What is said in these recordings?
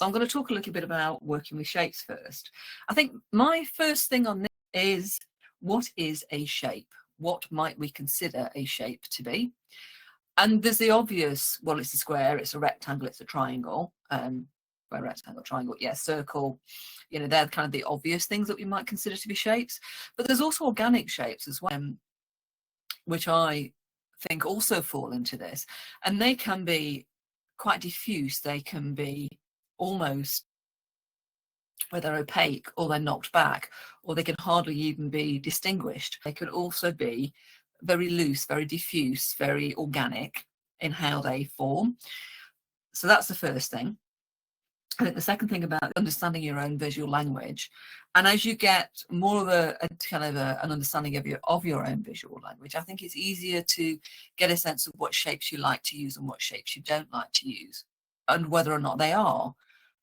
So I'm going to talk a little bit about working with shapes first. I think my first thing on this is, what is a shape? What might we consider a shape to be? And there's the obvious, well, it's a square, it's a rectangle, it's a triangle. By rectangle, triangle, yes, circle, you know, they're kind of the obvious things that we might consider to be shapes. But there's also organic shapes as well, which I think also fall into this. And they can be quite diffuse. They can be almost, where they're opaque, or they're knocked back, or they can hardly even be distinguished. They could also be very loose, very diffuse, very organic in how they form. So that's the first thing. I think the second thing about understanding your own visual language, and as you get more of a kind of an understanding of your own visual language, I think it's easier to get a sense of what shapes you like to use and what shapes you don't like to use, and whether or not they are,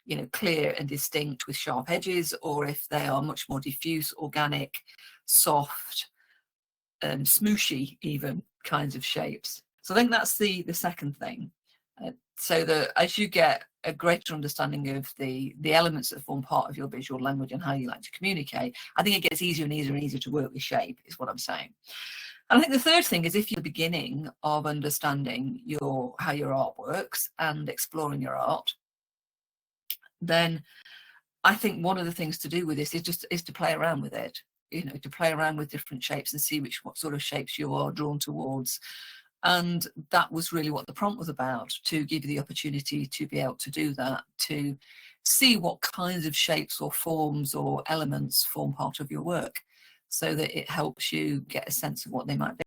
you know, clear and distinct with sharp edges, or if they are much more diffuse, organic, soft, smooshy even kinds of shapes. So I think that's the second thing. So that as you get a greater understanding of the elements that form part of your visual language and how you like to communicate, I think it gets easier and easier and easier to work with shape, is what I'm saying. And I think the third thing is, if you're beginning of understanding how your art works and exploring your art, then I think one of the things to do with this is to play around with it, you know, to play around with different shapes and see what sort of shapes you are drawn towards. And that was really what the prompt was about, to give you the opportunity to be able to do that, to see what kinds of shapes or forms or elements form part of your work, so that it helps you get a sense of what they might be.